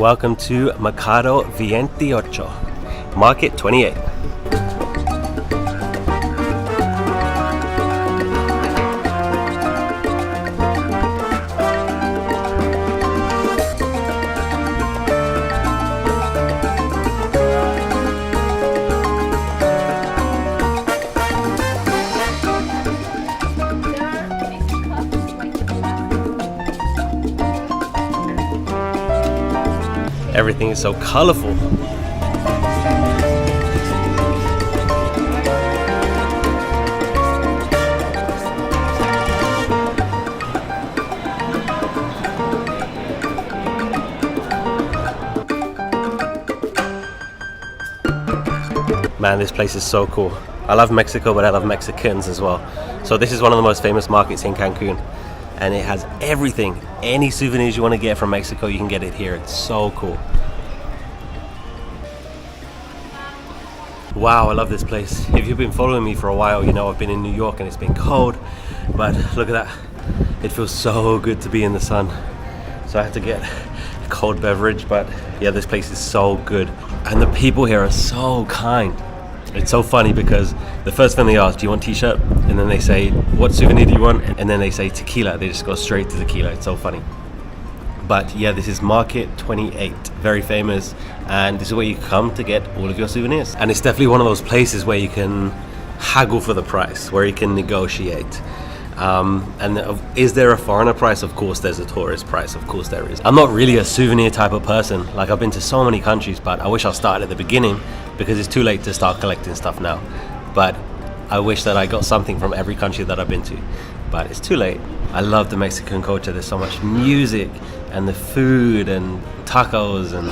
Welcome to Mercado 28, Market 28. Everything is so colorful. Man, this place is so cool. I love Mexico, but I love Mexicans as well. So this is one of the most famous markets in Cancun, and it has everything. Any souvenirs you want to get from Mexico, you can get it here. It's so cool. Wow, I love this place. If you've been following me for a while, you know I've been in New York and it's been cold, but look at that. It feels so good to be in the sun. So I had to get a cold beverage, but yeah, this place is so good. And the people here are so kind. It's so funny because the first thing they ask, do you want t-shirt? And then they say, what souvenir do you want? And then they say tequila. They just go straight to tequila. It's so funny. But yeah, this is Market 28, very famous, and this is where you come to get all of your souvenirs. And it's definitely one of those places where you can haggle for the price, where you can negotiate. Is there a foreigner price? Of course there's a tourist price, of course there is. I'm not really a souvenir type of person. Like, I've been to so many countries, but I wish I started at the beginning because it's too late to start collecting stuff now. But I wish that I got something from every country that I've been to, but it's too late. I love the Mexican culture. There's so much music and the food and tacos and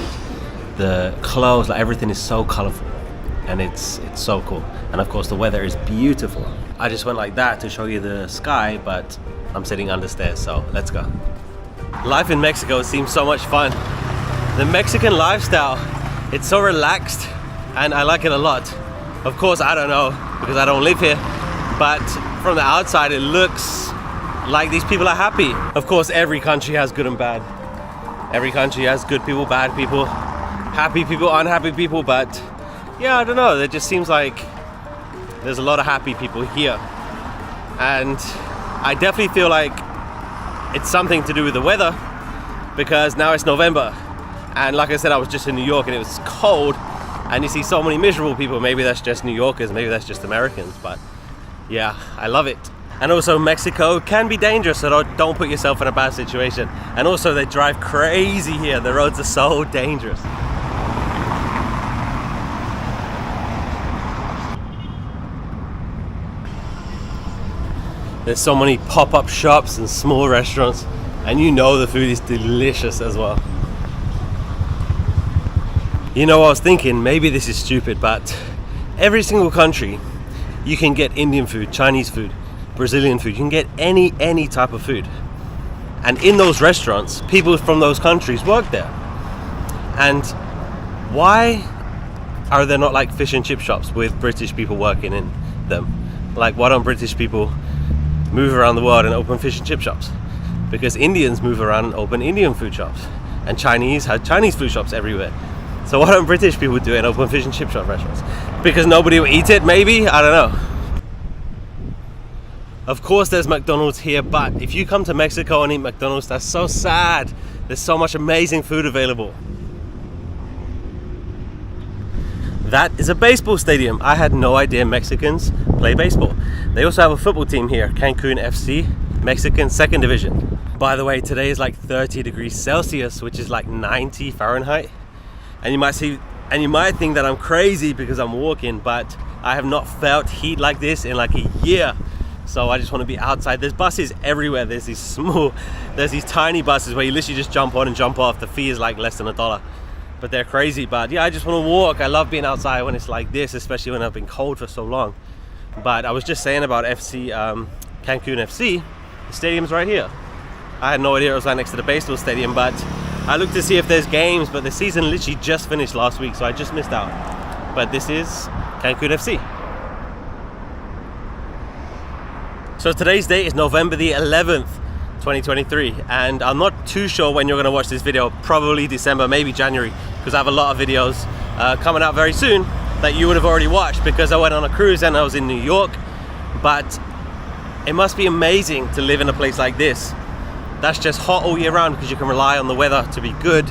the clothes. Like, everything is so colorful and it's so cool. And of course the weather is beautiful. I just went like that to show you the sky, but I'm sitting under stairs, so let's go. Life in Mexico seems so much fun. The Mexican lifestyle, it's so relaxed and I like it a lot. Of course, I don't know because I don't live here, but from the outside it looks like these people are happy. Of course, every country has good and bad. Every country has good people, bad people, happy people, unhappy people, but yeah, I don't know. It just seems like there's a lot of happy people here. And I definitely feel like it's something to do with the weather because now it's November. And like I said, I was just in New York and it was cold and you see so many miserable people. Maybe that's just New Yorkers, maybe that's just Americans, but yeah, I love it. And also Mexico can be dangerous, so don't put yourself in a bad situation. And also they drive crazy here. The roads are so dangerous. There's so many pop-up shops and small restaurants, and you know the food is delicious as well. You know, I was thinking, maybe this is stupid, but every single country you can get Indian food, Chinese food, Brazilian food. You can get any type of food. And in those restaurants, people from those countries work there. And why are there not like fish and chip shops with British people working in them? Like, why don't British people move around the world and open fish and chip shops? Because Indians move around and open Indian food shops, and Chinese have Chinese food shops everywhere. So why don't British people do it and open fish and chip shop restaurants? Because nobody will eat it, maybe? I don't know. Of course there's McDonald's here, but if you come to Mexico and eat McDonald's, that's so sad. There's so much amazing food available. That is a baseball stadium. I had no idea Mexicans play baseball. They also have a football team here, Cancun FC, Mexican second division. By the way, today is like 30 degrees Celsius, which is like 90 Fahrenheit. And you might think that I'm crazy because I'm walking, but I have not felt heat like this in like a year. So I just want to be outside. There's buses everywhere. There's these tiny buses where you literally just jump on and jump off. The fee is like less than $1, but they're crazy. But yeah, I just want to walk. I love being outside when it's like this, especially when I've been cold for so long. But I was just saying about Cancun FC, the stadium's right here. I had no idea it was right next to the baseball stadium, but I looked to see if there's games, but the season literally just finished last week, so I just missed out. But this is Cancun FC. So today's date is November the 11th. 2023, and I'm not too sure when you're going to watch this video. Probably December, maybe January, because I have a lot of videos coming out very soon that you would have already watched, because I went on a cruise and I was in New York. But it must be amazing to live in a place like this that's just hot all year round, because you can rely on the weather to be good,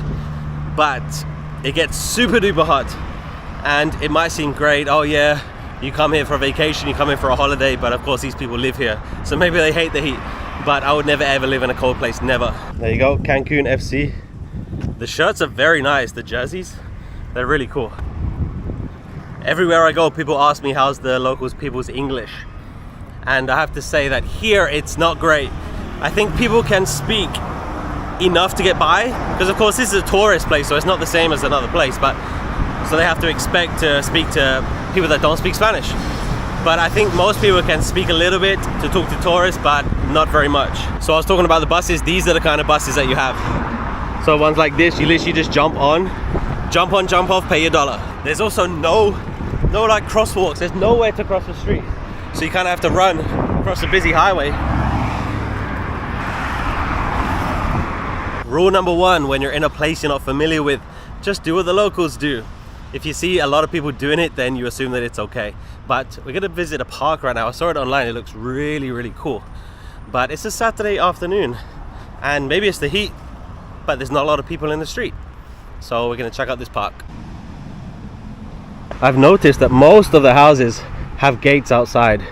but it gets super duper hot. And it might seem great, oh yeah, you come here for a vacation, you come here for a holiday, but of course these people live here, so maybe they hate the heat. But I would never ever live in a cold place, never. There you go, Cancun FC. The shirts are very nice, the jerseys, they're really cool. Everywhere I go, people ask me how's the locals people's English. And I have to say that here it's not great. I think people can speak enough to get by, because of course this is a tourist place, so it's not the same as another place, but so they have to expect to speak to people that don't speak Spanish. But I think most people can speak a little bit to talk to tourists, but not very much. So I was talking about the buses. These are the kind of buses that you have. So ones like this, you literally just jump on, jump off, pay your $1. There's also no like crosswalks. There's nowhere to cross the street. So you kind of have to run across a busy highway. Rule number one, when you're in a place you're not familiar with, just do what the locals do. If you see a lot of people doing it, then you assume that it's okay. But we're gonna visit a park right now. I saw it online, it looks really, really cool. But it's a Saturday afternoon, and maybe it's the heat, but there's not a lot of people in the street. So we're gonna check out this park. I've noticed that most of the houses have gates outside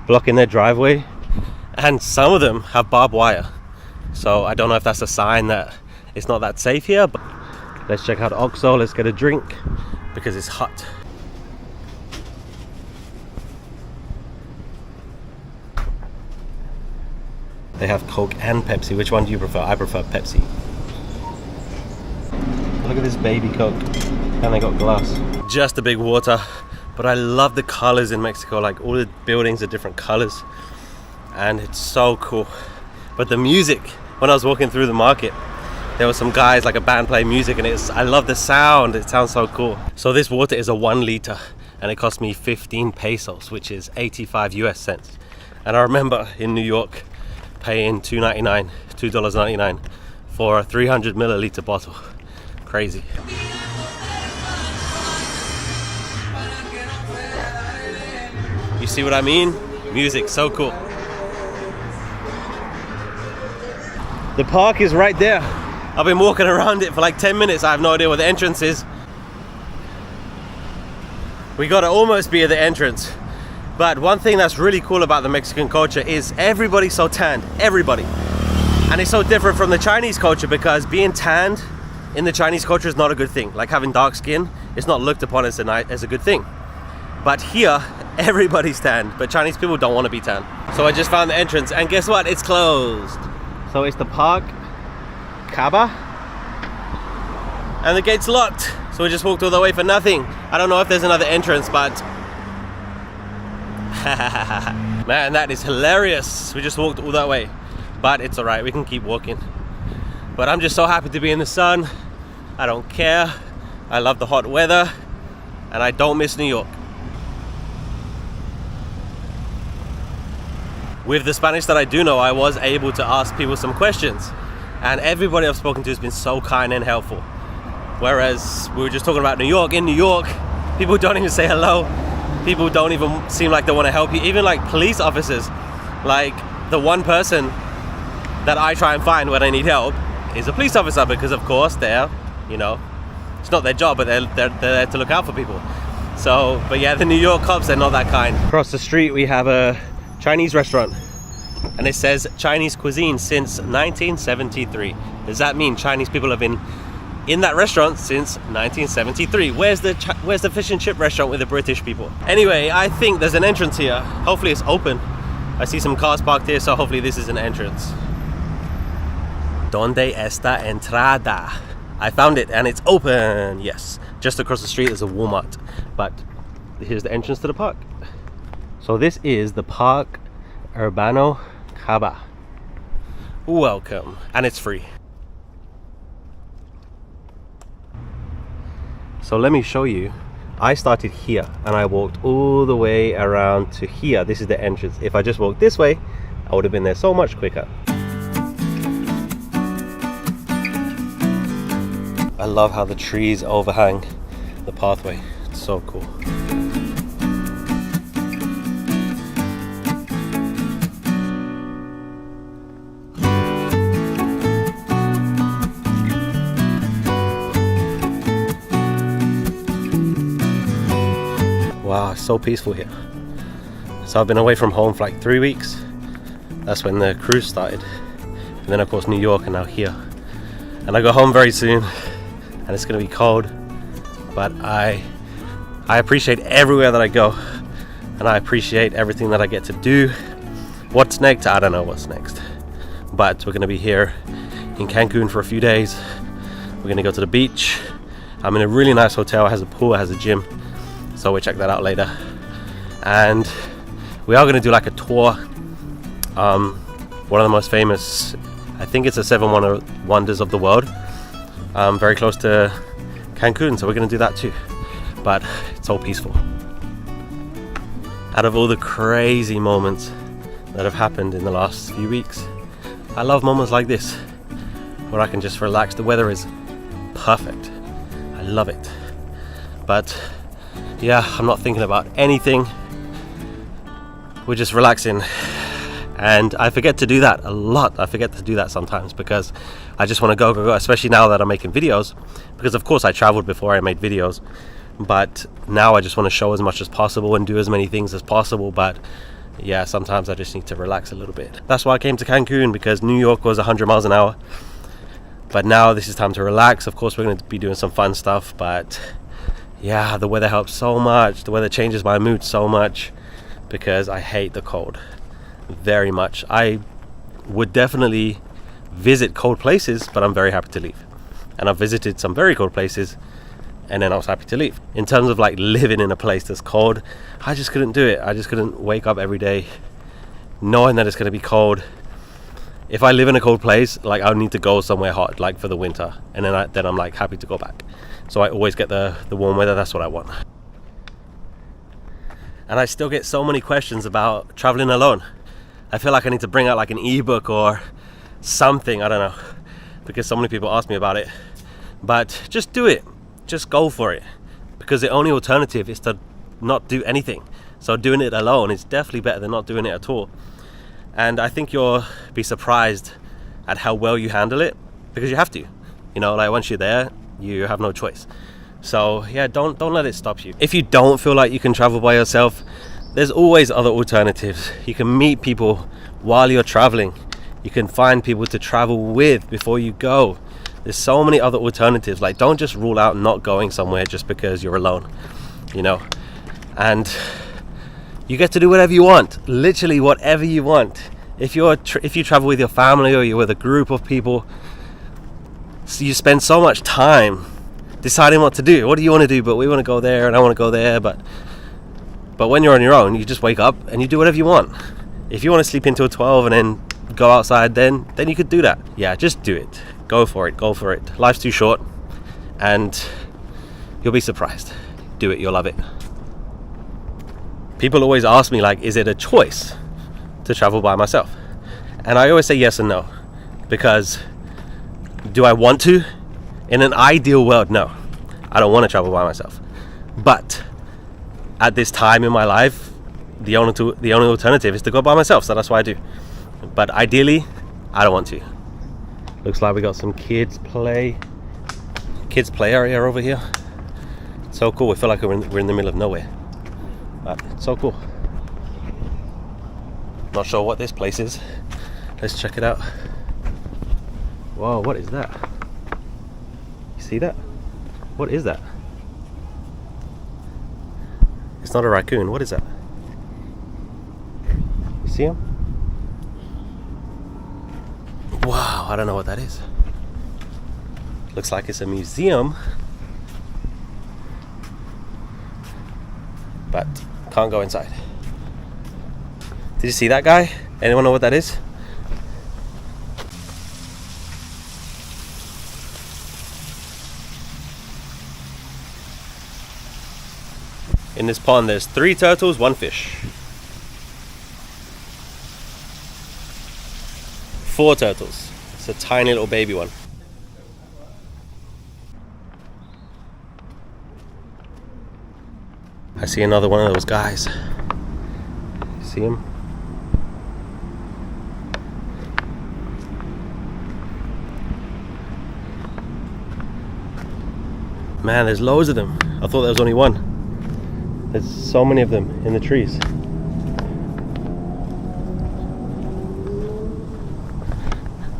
blocking their driveway, and some of them have barbed wire. So I don't know if that's a sign that it's not that safe here, but let's check out OXXO, let's get a drink, because it's hot. They have Coke and Pepsi. Which one do you prefer? I prefer Pepsi. Look at this baby Coke. And they got glass. Just a big water. But I love the colors in Mexico. Like all the buildings are different colors. And it's so cool. But the music, when I was walking through the market, there were some guys, like a band playing music, and I love the sound. It sounds so cool. So this water is a 1 liter, and it cost me 15 pesos, which is 85 US cents. And I remember in New York paying $2.99 for a 300 milliliter bottle. Crazy. You see what I mean? Music, so cool. The park is right there. I've been walking around it for like 10 minutes. I have no idea where the entrance is. We gotta almost be at the entrance. But one thing that's really cool about the Mexican culture is everybody's so tanned, everybody. And it's so different from the Chinese culture, because being tanned in the Chinese culture is not a good thing. Like having dark skin, it's not looked upon as a good thing. But here, everybody's tanned, but Chinese people don't want to be tanned. So I just found the entrance, and guess what? It's closed. So it's the park Caba, and the gate's locked. So we just walked all the way for nothing. I don't know if there's another entrance, but man, that is hilarious. We just walked all that way, but it's all right. We can keep walking. But I'm just so happy to be in the sun. I don't care. I love the hot weather, and I don't miss New York. With the Spanish that I do know, I was able to ask people some questions, and everybody I've spoken to has been so kind and helpful. Whereas we were just talking about New York. In New York, people don't even say hello. People don't even seem like they want to help you. Even like police officers, like the one person that I try and find when I need help is a police officer, because of course they're, you know, it's not their job, but they're there to look out for people. So, but yeah, the New York cops, they're not that kind. Across the street we have a Chinese restaurant, and it says Chinese cuisine since 1973. Does that mean Chinese people have been in that restaurant since 1973? Where's the fish and chip restaurant with the British people? Anyway, I think there's an entrance here. Hopefully it's open. I see some cars parked here, so hopefully this is an entrance. ¿Dónde está entrada? I found it, and it's open. Yes, just across the street there's a Walmart, but here's the entrance to the park. So this is the Park Urbano Caba. Welcome, and it's free. So let me show you. I started here and I walked all the way around to here. This is the entrance. If I just walked this way, I would have been there so much quicker. I love how the trees overhang the pathway. It's so cool. Wow, it's so peaceful here. So I've been away from home for like 3 weeks. That's when the cruise started. And then of course New York, and now here. And I go home very soon, and it's gonna be cold. But I appreciate everywhere that I go, and I appreciate everything that I get to do. What's next? I don't know what's next. But we're gonna be here in Cancun for a few days. We're gonna go to the beach. I'm in a really nice hotel. It has a pool, it has a gym. So we'll check that out later. And we are going to do like a tour. One of the most famous, I think it's the 7 wonders of the world. Very close to Cancun, so we're going to do that too. But it's all peaceful. Out of all the crazy moments that have happened in the last few weeks, I love moments like this, where I can just relax. The weather is perfect. I love it. But yeah, I'm not thinking about anything. We're just relaxing. And I forget to do that a lot. I forget to do that sometimes because I just want to go, especially now that I'm making videos. Because of course I traveled before I made videos. But now I just want to show as much as possible and do as many things as possible. But yeah, sometimes I just need to relax a little bit. That's why I came to Cancun, because New York was 100 miles an hour. But now this is time to relax. Of course we're going to be doing some fun stuff, but yeah, the weather helps so much. The weather changes my mood so much because I hate the cold very much. I would definitely visit cold places, but I'm very happy to leave. And I've visited some very cold places and then I was happy to leave. In terms of like living in a place that's cold, I just couldn't do it. I just couldn't wake up every day knowing that it's going to be cold. If I live in a cold place, like I would need to go somewhere hot, like for the winter, and then I'm like happy to go back. So I always get the warm weather. That's what I want. And I still get so many questions about traveling alone. I feel like I need to bring out like an ebook or something, I don't know, because so many people ask me about it. But just do it. Just go for it. Because the only alternative is to not do anything. So doing it alone is definitely better than not doing it at all. And I think you'll be surprised at how well you handle it, because you have to. You know, like once you're there, you have no choice. So yeah, don't let it stop you. If you don't feel like you can travel by yourself, there's always other alternatives. You can meet people while you're traveling. You can find people to travel with before you go. There's so many other alternatives. Like, don't just rule out not going somewhere just because you're alone, you know. And you get to do whatever you want, literally whatever you want. If you travel with your family or you're with a group of people, so you spend so much time deciding what to do. What do you want to do? But we want to go there and I want to go there. But when you're on your own, you just wake up and you do whatever you want. If you want to sleep until 12 and then go outside, then you could do that. Yeah, just do it. Go for it. Go for it. Life's too short and you'll be surprised. Do it. You'll love it. People always ask me, like, is it a choice to travel by myself? And I always say yes and no. Because do I want to? In an ideal world, no. I don't want to travel by myself. But at this time in my life, the only alternative is to go by myself. So that's what I do. But ideally, I don't want to. Looks like we got some kids play area over here. So cool. We feel like we're in the middle of nowhere. But it's so cool. Not sure what this place is. Let's check it out. Whoa, what is that? You see that? What is that? It's not a raccoon. What is that? You see him? Wow, I don't know what that is. Looks like it's a museum. But can't go inside. Did you see that guy? Anyone know what that is? In this pond there's 3 turtles, 1 fish. 4 turtles. It's a tiny little baby one. I see another one of those guys. See him? Man, there's loads of them. I thought there was only one. There's so many of them in the trees.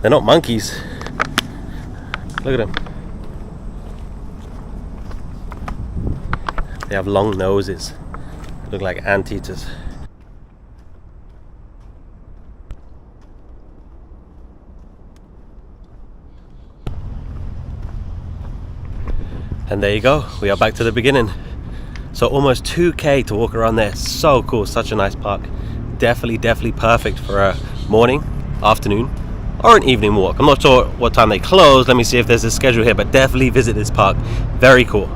They're not monkeys. Look at them. They have long noses. They look like anteaters. And there you go, we are back to the beginning. So almost 2K to walk around there. So cool, such a nice park. Definitely perfect for a morning, afternoon, or an evening walk. I'm not sure what time they close. Let me see if there's a schedule here, but definitely visit this park. Very cool.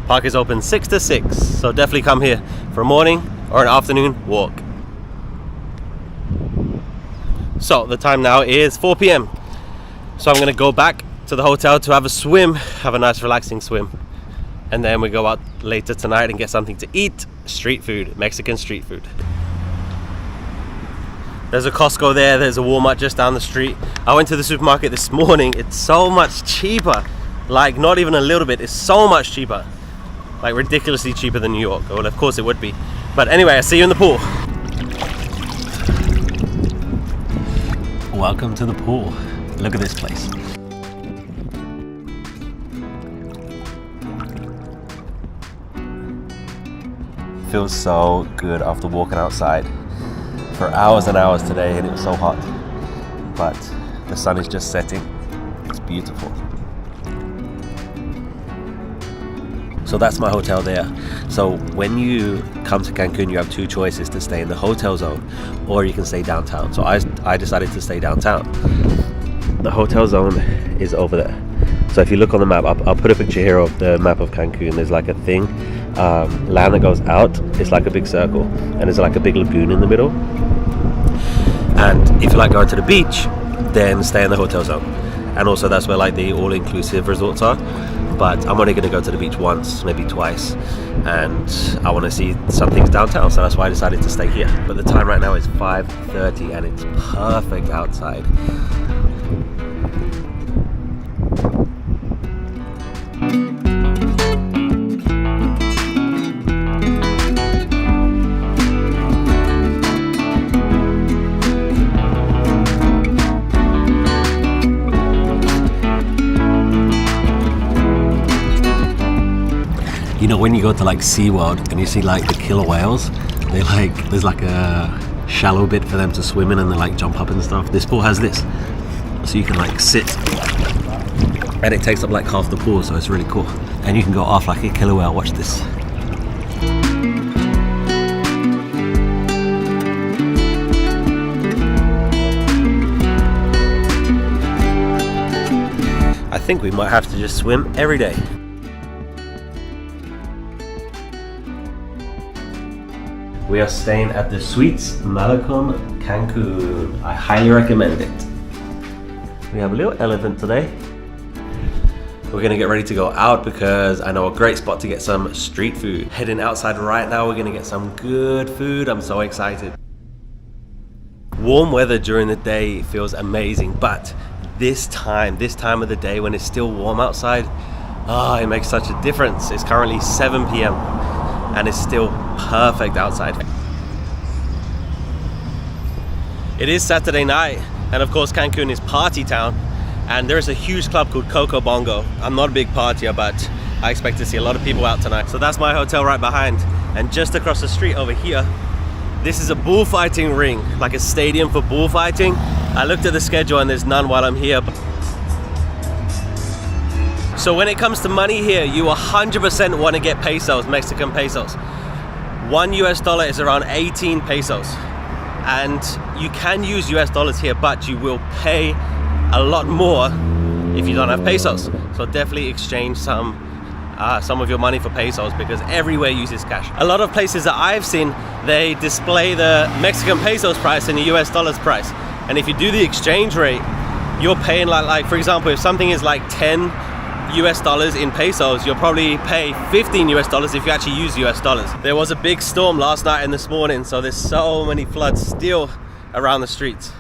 Park is open 6 to 6, so definitely come here for a morning or an afternoon walk. So the time now is 4 p.m. So I'm going to go back to the hotel to have a swim, have a nice relaxing swim. And then we go out later tonight and get something to eat. Street food, Mexican street food. There's a Costco there, there's a Walmart just down the street. I went to the supermarket this morning. It's so much cheaper. Like not even a little bit, it's so much cheaper. Like ridiculously cheaper than New York. Well, of course it would be. But anyway, I'll see you in the pool. Welcome to the pool. Look at this place. Feels so good after walking outside for hours and hours today, and it was so hot. But the sun is just setting. It's beautiful. So that's my hotel there. So when you come to Cancun, you have two choices: to stay in the hotel zone or you can stay downtown. So I decided to stay downtown. The hotel zone is over there. So if you look on the map, I'll put a picture here of the map of Cancun. There's like a thing, land that goes out. It's like a big circle and there's like a big lagoon in the middle. And if you like going to the beach, then stay in the hotel zone. And also that's where like the all-inclusive resorts are. But I'm only going to go to the beach once, maybe twice, and I want to see some things downtown, so that's why I decided to stay here. But the time right now is 5:30 and it's perfect outside. You know, when you go to like SeaWorld and you see like the killer whales, they like, there's like a shallow bit for them to swim in and they like jump up and stuff. This pool has this, so you can like sit and it takes up like half the pool, so it's really cool. And you can go off like a killer whale. Watch this. I think we might have to just swim every day. We are staying at the Suites Malacom Cancun. I highly recommend it. We have a little elephant today. We're gonna get ready to go out because I know a great spot to get some street food. Heading outside right now, we're gonna get some good food. I'm so excited. Warm weather during the day feels amazing, but this time of the day when it's still warm outside, it makes such a difference. It's currently 7 p.m. and it's still perfect outside. It is Saturday night, and of course Cancun is party town, and there is a huge club called Coco Bongo. I'm not a big partier, but I expect to see a lot of people out tonight. So that's my hotel right behind, and just across the street over here, this is a bullfighting ring, like a stadium for bullfighting. I looked at the schedule and there's none while I'm here. So when it comes to money here, you 100% want to get pesos, Mexican pesos. $1 is around 18 pesos. And you can use US dollars here, but you will pay a lot more if you don't have pesos. So definitely exchange some of your money for pesos, because everywhere uses cash. A lot of places that I've seen, they display the Mexican pesos price and the US dollars price. And if you do the exchange rate, you're paying like for example, if something is like 10 US dollars in pesos, you'll probably pay 15 US dollars if you actually use US dollars. There was a big storm last night and this morning, so there's so many floods still around the streets.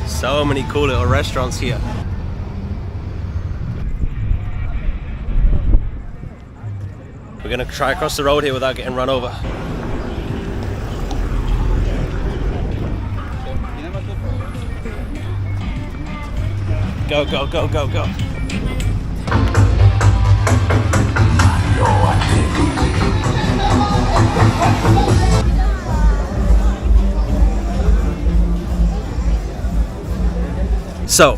So many cool little restaurants here. We're gonna try across the road here without getting run over. Go, go, go, go, go. So,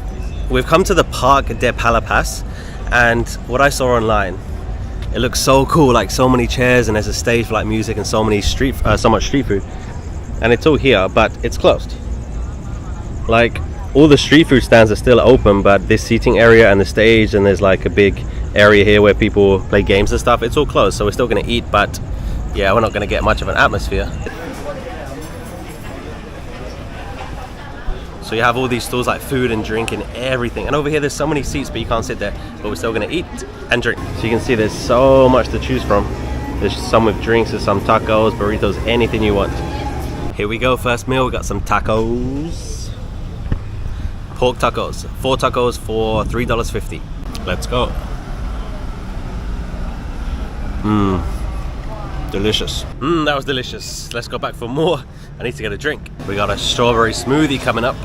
we've come to the Park de Palapas, and what I saw online, it looks so cool, like so many chairs and there's a stage for like music and so much street food. And it's all here, but it's closed. Like, all the street food stands are still open, but this seating area and the stage, and there's like a big area here where people play games and stuff, it's all closed. So we're still gonna eat, but yeah, we're not gonna get much of an atmosphere. So you have all these stores like food and drink and everything. And over here there's so many seats, but you can't sit there. But we're still gonna eat and drink. So you can see there's so much to choose from. There's some with drinks, there's some tacos, burritos, anything you want. Here we go, first meal, we got some tacos. Pork tacos, 4 tacos for $3.50. Let's go. Delicious. That was delicious. Let's go back for more. I need to get a drink. We got a strawberry smoothie coming up.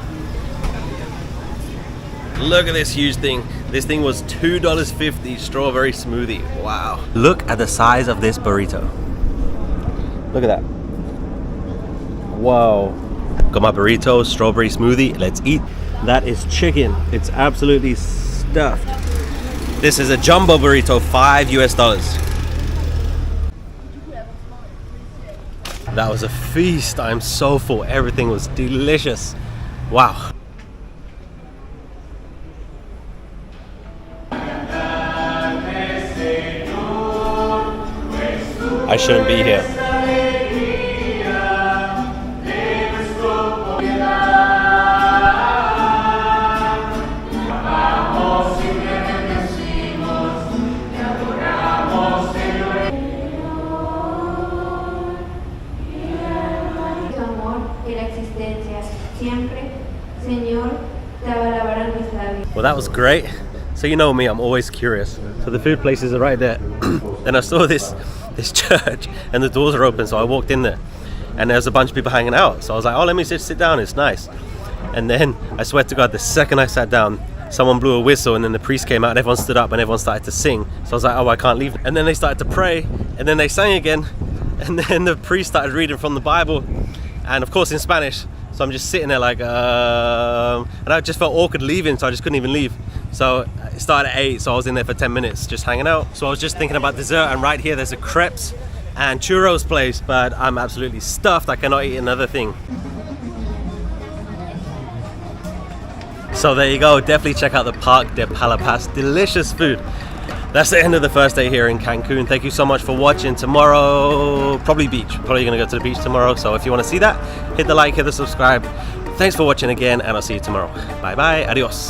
Look at this huge thing. This thing was $2.50, strawberry smoothie. Wow. Look at the size of this burrito. Look at that. Wow. Got my burrito, strawberry smoothie. Let's eat. That is chicken. It's absolutely stuffed. This is a jumbo burrito, $5 US. That was a feast. I'm so full. Everything was delicious. Wow. I shouldn't be here. Well, that was great. So you know me, I'm always curious. So the food places are right there. Then I saw this church and the doors are open, so I walked in there and there's a bunch of people hanging out. So I was like, oh, let me just sit down, it's nice. And then I swear to God, the second I sat down, someone blew a whistle and then the priest came out and everyone stood up and everyone started to sing. So I was like, oh, I can't leave. And then they started to pray and then they sang again. And then the priest started reading from the Bible, and of course in Spanish. So I'm just sitting there like, and I just felt awkward leaving, so I just couldn't even leave. So it started at 8, so I was in there for 10 minutes just hanging out. So I was just thinking about dessert, and right here there's a crepes and churros place, but I'm absolutely stuffed. I cannot eat another thing. So there you go, definitely check out the Park de Palapas. Delicious food. That's the end of the first day here in Cancun. Thank you so much for watching. Tomorrow, probably beach. Probably gonna go to the beach tomorrow. So if you wanna see that, hit the like, hit the subscribe. Thanks for watching again, and I'll see you tomorrow. Bye bye, adios.